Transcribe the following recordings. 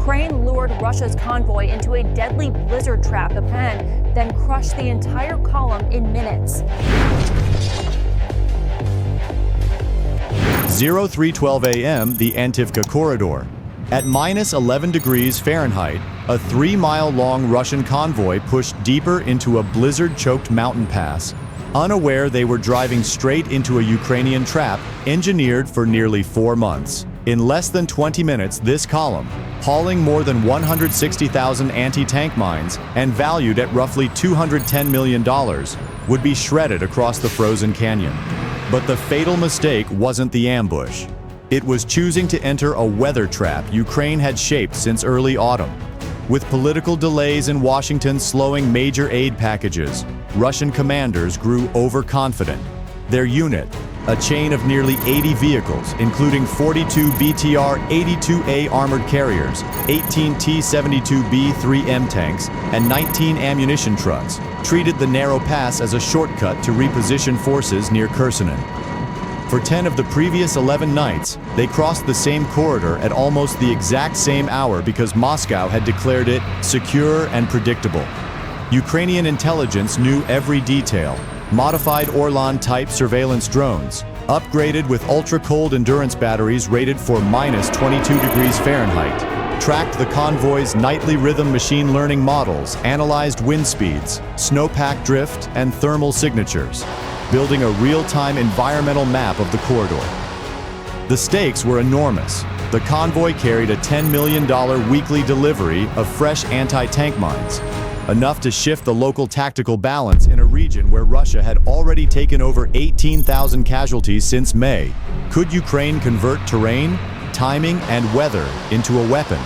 Ukraine lured Russia's convoy into a deadly blizzard trap. The plan then crushed the entire column in minutes. 0312 a.m., the Antivka Corridor. At minus 11 degrees Fahrenheit, a 3-mile-long Russian convoy pushed deeper into a blizzard-choked mountain pass, unaware they were driving straight into a Ukrainian trap engineered for nearly 4 months. In less than 20 minutes, this column, hauling more than 160,000 anti-tank mines and valued at roughly $210 million, would be shredded across the frozen canyon. But the fatal mistake wasn't the ambush. It was choosing to enter a weather trap Ukraine had shaped since early autumn. With political delays in Washington slowing major aid packages, Russian commanders grew overconfident. Their unit, a chain of nearly 80 vehicles, including 42 BTR-82A armored carriers, 18 T-72B-3M tanks, and 19 ammunition trucks, treated the narrow pass as a shortcut to reposition forces near Kherson. For 10 of the previous 11 nights, they crossed the same corridor at almost the exact same hour because Moscow had declared it secure and predictable. Ukrainian intelligence knew every detail. Modified Orlan-type surveillance drones, upgraded with ultra-cold endurance batteries rated for minus 22 degrees Fahrenheit, tracked the convoy's nightly rhythm machine learning models, analyzed wind speeds, snowpack drift, and thermal signatures, building a real-time environmental map of the corridor. The stakes were enormous. The convoy carried a $10 million weekly delivery of fresh anti-tank mines, enough to shift the local tactical balance in a region where Russia had already taken over 18,000 casualties since May. Could Ukraine convert terrain, timing, and weather into a weapon?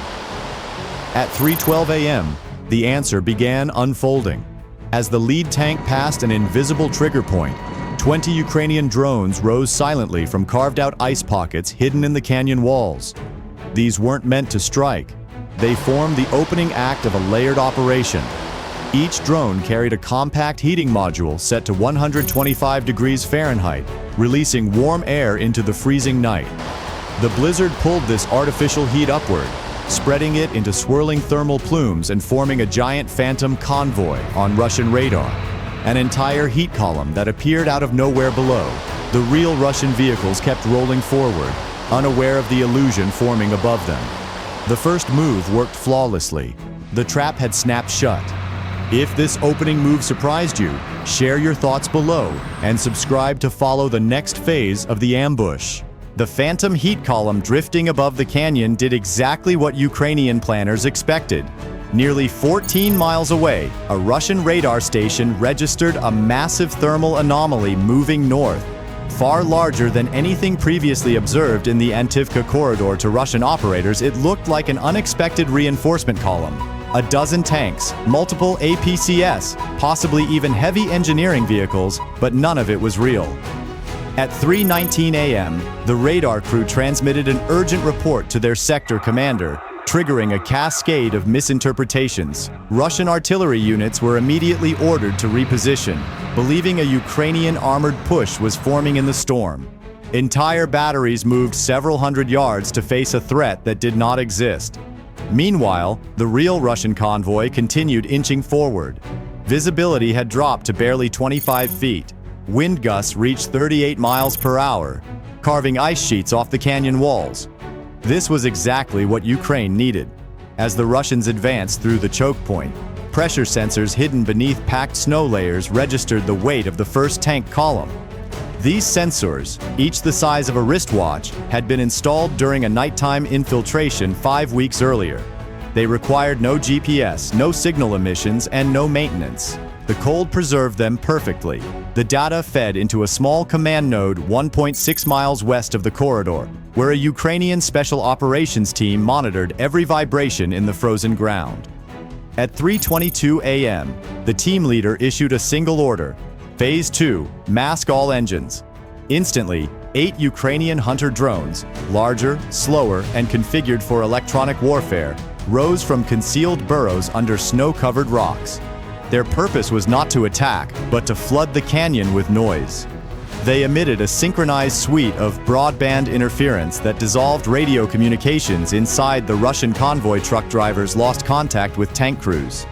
At 3:12 a.m., the answer began unfolding. As the lead tank passed an invisible trigger point, 20 Ukrainian drones rose silently from carved-out ice pockets hidden in the canyon walls. These weren't meant to strike. They formed the opening act of a layered operation. Each drone carried a compact heating module set to 125 degrees Fahrenheit, releasing warm air into the freezing night. The blizzard pulled this artificial heat upward, spreading it into swirling thermal plumes and forming a giant phantom convoy on Russian radar. An entire heat column that appeared out of nowhere below. The real Russian vehicles kept rolling forward, unaware of the illusion forming above them. The first move worked flawlessly. The trap had snapped shut. If this opening move surprised you, share your thoughts below and subscribe to follow the next phase of the ambush. The phantom heat column drifting above the canyon did exactly what Ukrainian planners expected. Nearly 14 miles away, a Russian radar station registered a massive thermal anomaly moving north, far larger than anything previously observed in the Antivka Corridor. To Russian operators, it looked like an unexpected reinforcement column. A dozen tanks, multiple APCS, possibly even heavy engineering vehicles, but none of it was real. At 3:19 a.m., the radar crew transmitted an urgent report to their sector commander, triggering a cascade of misinterpretations. Russian artillery units were immediately ordered to reposition, believing a Ukrainian armored push was forming in the storm. Entire batteries moved several hundred yards to face a threat that did not exist. Meanwhile, the real Russian convoy continued inching forward. Visibility had dropped to barely 25 feet. Wind gusts reached 38 miles per hour, carving ice sheets off the canyon walls. This was exactly what Ukraine needed. As the Russians advanced through the choke point, pressure sensors hidden beneath packed snow layers registered the weight of the first tank column. These sensors, each the size of a wristwatch, had been installed during a nighttime infiltration 5 weeks earlier. They required no GPS, no signal emissions, and no maintenance. The cold preserved them perfectly. The data fed into a small command node 1.6 miles west of the corridor, where a Ukrainian special operations team monitored every vibration in the frozen ground. At 3:22 a.m., the team leader issued a single order: Phase 2, mask all engines. Instantly, 8 Ukrainian Hunter drones, larger, slower, and configured for electronic warfare, rose from concealed burrows under snow-covered rocks. Their purpose was not to attack, but to flood the canyon with noise. They emitted a synchronized suite of broadband interference that dissolved radio communications inside the Russian convoy. Truck drivers lost contact with tank crews.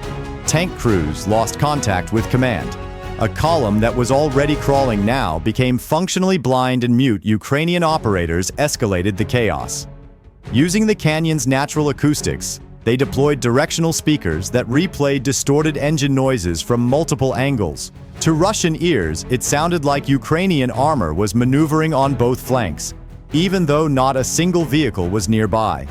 Tank crews lost contact with command. A column that was already crawling now became functionally blind and mute. Ukrainian operators escalated the chaos. Using the canyon's natural acoustics, they deployed directional speakers that replayed distorted engine noises from multiple angles. To Russian ears, it sounded like Ukrainian armor was maneuvering on both flanks, even though not a single vehicle was nearby.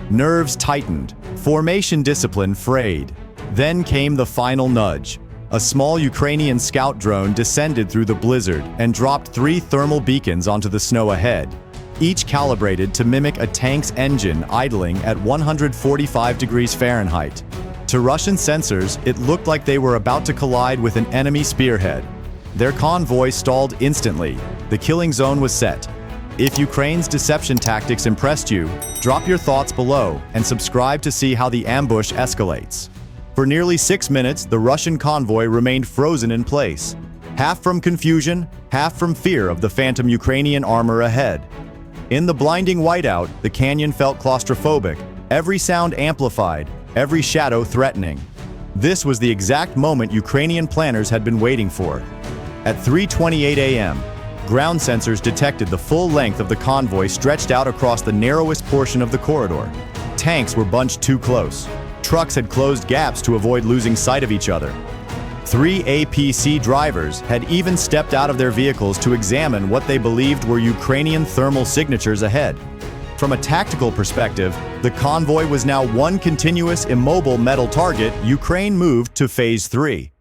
Nerves tightened, formation discipline frayed. Then came the final nudge. A small Ukrainian scout drone descended through the blizzard and dropped 3 thermal beacons onto the snow ahead, each calibrated to mimic a tank's engine idling at 145 degrees Fahrenheit. To Russian sensors, it looked like they were about to collide with an enemy spearhead. Their convoy stalled instantly. The killing zone was set. If Ukraine's deception tactics impressed you, drop your thoughts below and subscribe to see how the ambush escalates. For nearly 6 minutes, the Russian convoy remained frozen in place, half from confusion, half from fear of the phantom Ukrainian armor ahead. In the blinding whiteout, the canyon felt claustrophobic, every sound amplified, every shadow threatening. This was the exact moment Ukrainian planners had been waiting for. At 3:28 a.m., ground sensors detected the full length of the convoy stretched out across the narrowest portion of the corridor. Tanks were bunched too close. Trucks had closed gaps to avoid losing sight of each other. 3 APC drivers had even stepped out of their vehicles to examine what they believed were Ukrainian thermal signatures ahead. From a tactical perspective, the convoy was now one continuous immobile metal target. Ukraine moved to Phase 3.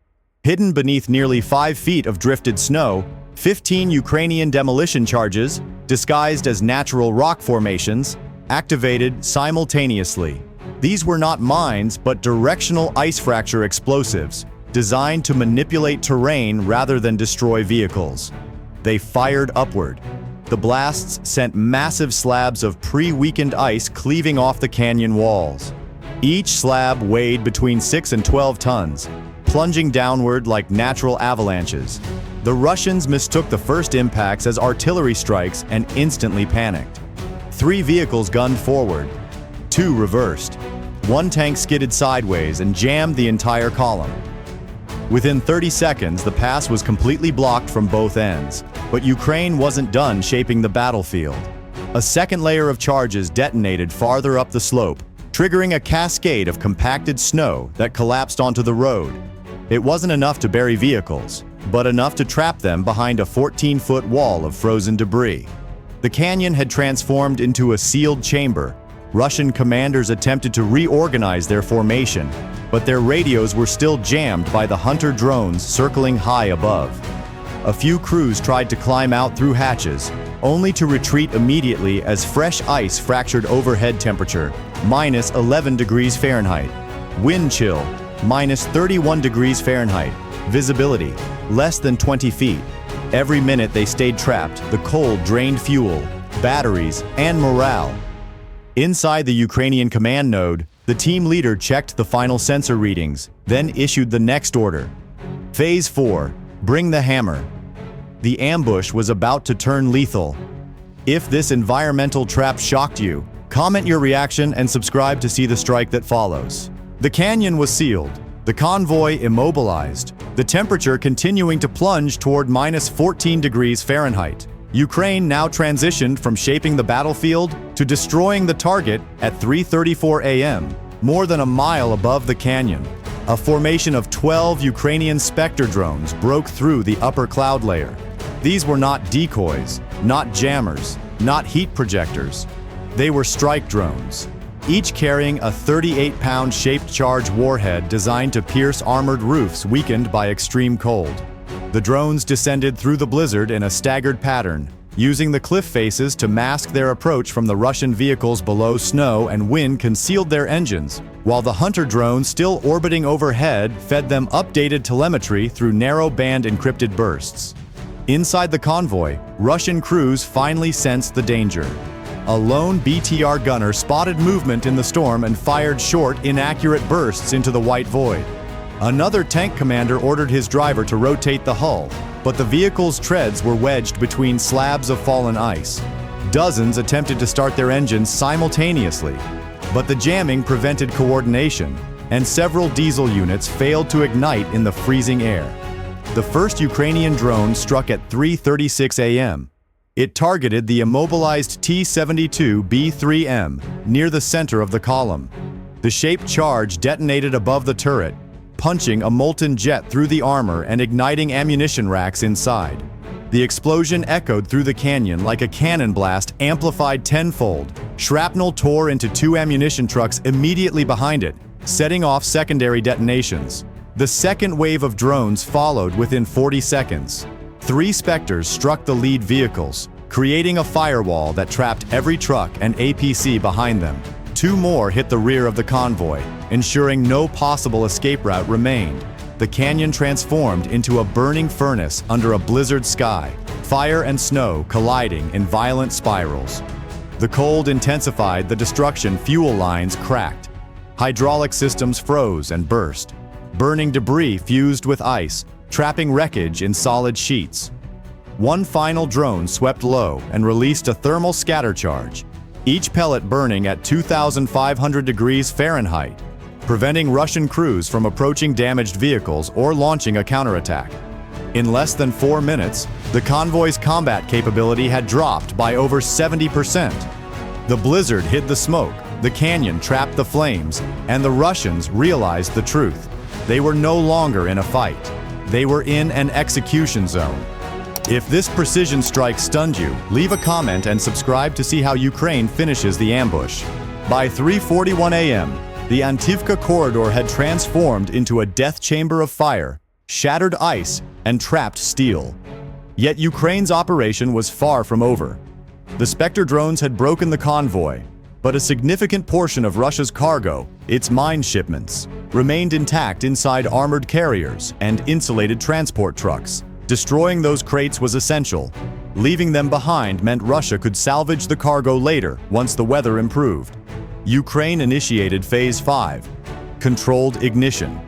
Hidden beneath nearly 5 feet of drifted snow, 15 Ukrainian demolition charges, disguised as natural rock formations, activated simultaneously. These were not mines, but directional ice fracture explosives, designed to manipulate terrain rather than destroy vehicles. They fired upward. The blasts sent massive slabs of pre-weakened ice cleaving off the canyon walls. Each slab weighed between 6 and 12 tons, plunging downward like natural avalanches. The Russians mistook the first impacts as artillery strikes and instantly panicked. 3 vehicles gunned forward. 2 reversed. 1 tank skidded sideways and jammed the entire column. Within 30 seconds, the pass was completely blocked from both ends, but Ukraine wasn't done shaping the battlefield. A second layer of charges detonated farther up the slope, triggering a cascade of compacted snow that collapsed onto the road. It wasn't enough to bury vehicles, but enough to trap them behind a 14-foot wall of frozen debris. The canyon had transformed into a sealed chamber. Russian commanders attempted to reorganize their formation, but their radios were still jammed by the Hunter drones circling high above. A few crews tried to climb out through hatches, only to retreat immediately as fresh ice fractured overhead. Temperature, minus 11 degrees Fahrenheit. Wind chill, minus 31 degrees Fahrenheit. Visibility, less than 20 feet. Every minute they stayed trapped, the cold drained fuel, batteries, and morale. Inside the Ukrainian command node, the team leader checked the final sensor readings, then issued the next order. Phase 4, bring the hammer. The ambush was about to turn lethal. If this environmental trap shocked you, comment your reaction and subscribe to see the strike that follows. The canyon was sealed, the convoy immobilized, the temperature continuing to plunge toward minus 14 degrees Fahrenheit. Ukraine now transitioned from shaping the battlefield to destroying the target at 3:34 a.m., more than a mile above the canyon. A formation of 12 Ukrainian Spectre drones broke through the upper cloud layer. These were not decoys, not jammers, not heat projectors. They were strike drones, each carrying a 38-pound shaped charge warhead designed to pierce armored roofs weakened by extreme cold. The drones descended through the blizzard in a staggered pattern, using the cliff faces to mask their approach from the Russian vehicles below. Snow and wind concealed their engines, while the Hunter drones still orbiting overhead fed them updated telemetry through narrow-band encrypted bursts. Inside the convoy, Russian crews finally sensed the danger. A lone BTR gunner spotted movement in the storm and fired short, inaccurate bursts into the white void. Another tank commander ordered his driver to rotate the hull, but the vehicle's treads were wedged between slabs of fallen ice. Dozens attempted to start their engines simultaneously, but the jamming prevented coordination, and several diesel units failed to ignite in the freezing air. The first Ukrainian drone struck at 3:36 a.m. It targeted the immobilized T-72B3M near the center of the column. The shaped charge detonated above the turret, punching a molten jet through the armor and igniting ammunition racks inside. The explosion echoed through the canyon like a cannon blast amplified tenfold. Shrapnel tore into two ammunition trucks immediately behind it, setting off secondary detonations. The second wave of drones followed within 40 seconds. 3 Spectres struck the lead vehicles, creating a firewall that trapped every truck and APC behind them. 2 more hit the rear of the convoy, ensuring no possible escape route remained. The canyon transformed into a burning furnace under a blizzard sky, fire and snow colliding in violent spirals. The cold intensified the destruction. Fuel lines cracked. Hydraulic systems froze and burst. Burning debris fused with ice, trapping wreckage in solid sheets. One final drone swept low and released a thermal scatter charge, each pellet burning at 2,500 degrees Fahrenheit, preventing Russian crews from approaching damaged vehicles or launching a counterattack. In less than 4 minutes, the convoy's combat capability had dropped by over 70%. The blizzard hid the smoke, the canyon trapped the flames, and the Russians realized the truth. They were no longer in a fight. They were in an execution zone. If this precision strike stunned you, leave a comment and subscribe to see how Ukraine finishes the ambush. By 3:41 a.m., the Antivka Corridor had transformed into a death chamber of fire, shattered ice, and trapped steel. Yet Ukraine's operation was far from over. The Spectre drones had broken the convoy, but a significant portion of Russia's cargo, its mine shipments, remained intact inside armored carriers and insulated transport trucks. Destroying those crates was essential. Leaving them behind meant Russia could salvage the cargo later once the weather improved. Ukraine initiated Phase 5, controlled ignition.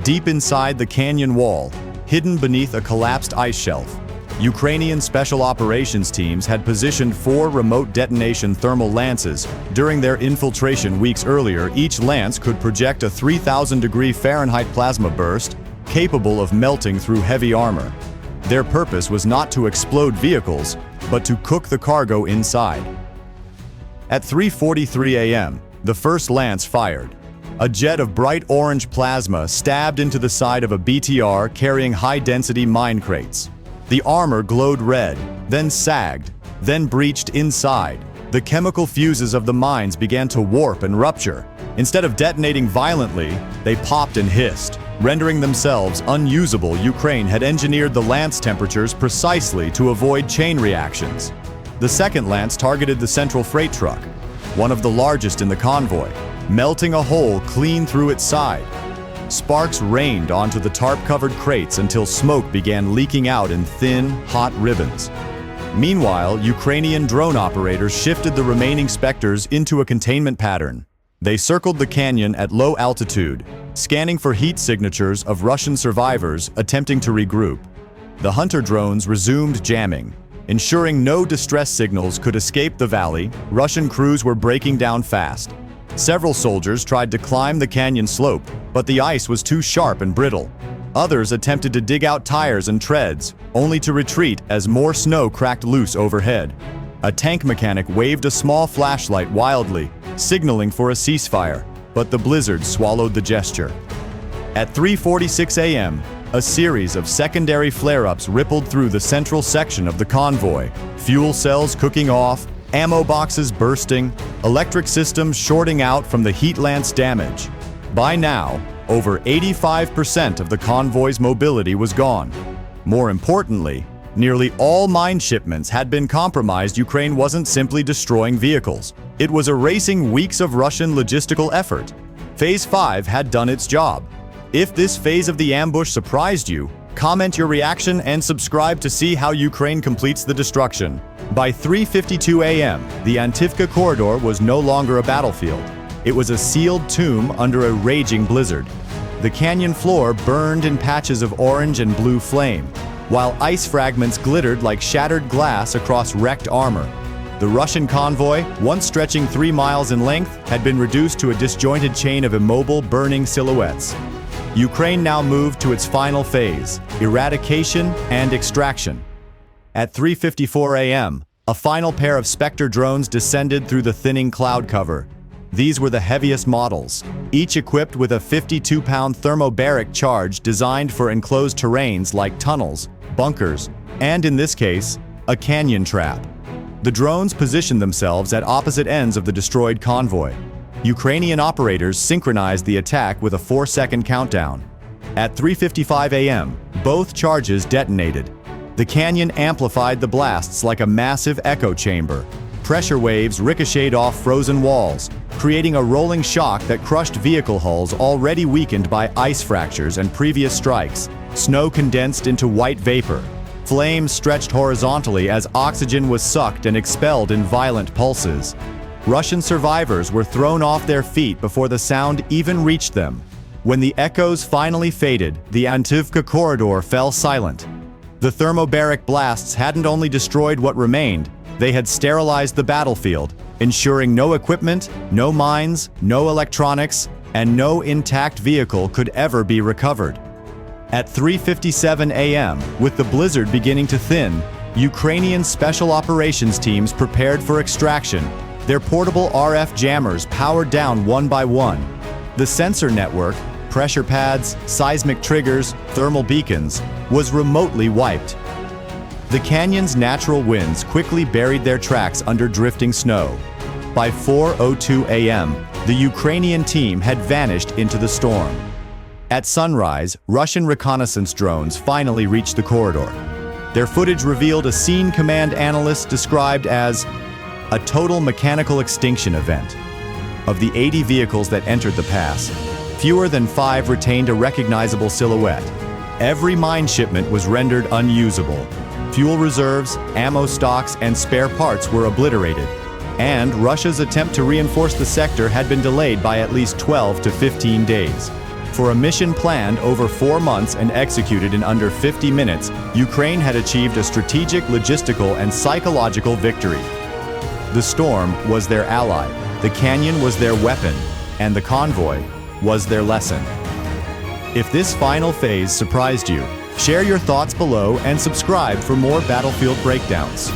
Deep inside the canyon wall, hidden beneath a collapsed ice shelf, Ukrainian special operations teams had positioned 4 remote detonation thermal lances. During their infiltration weeks earlier, each lance could project a 3,000-degree Fahrenheit plasma burst, capable of melting through heavy armor. Their purpose was not to explode vehicles, but to cook the cargo inside. At 3:43 a.m., the first lance fired. A jet of bright orange plasma stabbed into the side of a BTR carrying high-density mine crates. The armor glowed red, then sagged, then breached inside. The chemical fuses of the mines began to warp and rupture. Instead of detonating violently, they popped and hissed, rendering themselves unusable. Ukraine had engineered the lance temperatures precisely to avoid chain reactions. The second lance targeted the central freight truck, one of the largest in the convoy, melting a hole clean through its side. Sparks rained onto the tarp-covered crates until smoke began leaking out in thin, hot ribbons. Meanwhile, Ukrainian drone operators shifted the remaining Spectres into a containment pattern. They circled the canyon at low altitude, scanning for heat signatures of Russian survivors attempting to regroup. The Hunter drones resumed jamming, ensuring no distress signals could escape the valley. Russian crews were breaking down fast. Several soldiers tried to climb the canyon slope, but the ice was too sharp and brittle. Others attempted to dig out tires and treads, only to retreat as more snow cracked loose overhead. A tank mechanic waved a small flashlight wildly, signaling for a ceasefire, but the blizzard swallowed the gesture. At 3:46 a.m., a series of secondary flare-ups rippled through the central section of the convoy. Fuel cells cooking off, ammo boxes bursting, electric systems shorting out from the heat lance damage. By now, over 85% of the convoy's mobility was gone. More importantly, nearly all mine shipments had been compromised. Ukraine wasn't simply destroying vehicles. It was erasing weeks of Russian logistical effort. Phase 5 had done its job. If this phase of the ambush surprised you, comment your reaction and subscribe to see how Ukraine completes the destruction. By 3:52 a.m., the Antivka Corridor was no longer a battlefield. It was a sealed tomb under a raging blizzard. The canyon floor burned in patches of orange and blue flame. while ice fragments glittered like shattered glass across wrecked armor. The Russian convoy, once stretching 3 miles in length, had been reduced to a disjointed chain of immobile, burning silhouettes. Ukraine now moved to its final phase, eradication and extraction. At 3:54 a.m., a final pair of Spectre drones descended through the thinning cloud cover. These were the heaviest models, each equipped with a 52-pound thermobaric charge designed for enclosed terrains like tunnels, bunkers, and in this case, a canyon trap. The drones positioned themselves at opposite ends of the destroyed convoy. Ukrainian operators synchronized the attack with a 4-second countdown. At 3:55 a.m., both charges detonated. The canyon amplified the blasts like a massive echo chamber. Pressure waves ricocheted off frozen walls, creating a rolling shock that crushed vehicle hulls already weakened by ice fractures and previous strikes. Snow condensed into white vapor. Flames stretched horizontally as oxygen was sucked and expelled in violent pulses. Russian survivors were thrown off their feet before the sound even reached them. When the echoes finally faded, the Antivka Corridor fell silent. The thermobaric blasts hadn't only destroyed what remained, they had sterilized the battlefield, ensuring no equipment, no mines, no electronics, and no intact vehicle could ever be recovered. At 3:57 a.m., with the blizzard beginning to thin, Ukrainian special operations teams prepared for extraction. Their portable RF jammers powered down one by one. The sensor network, pressure pads, seismic triggers, thermal beacons, was remotely wiped. The canyon's natural winds quickly buried their tracks under drifting snow. By 4:02 a.m., the Ukrainian team had vanished into the storm. At sunrise, Russian reconnaissance drones finally reached the corridor. Their footage revealed a scene command analyst described as a total mechanical extinction event. Of the 80 vehicles that entered the pass, fewer than 5 retained a recognizable silhouette. Every mine shipment was rendered unusable. Fuel reserves, ammo stocks, and spare parts were obliterated. And Russia's attempt to reinforce the sector had been delayed by at least 12 to 15 days. For a mission planned over 4 months and executed in under 50 minutes, Ukraine had achieved a strategic, logistical, and psychological victory. The storm was their ally, the canyon was their weapon, and the convoy was their lesson. If this final phase surprised you, share your thoughts below and subscribe for more battlefield breakdowns.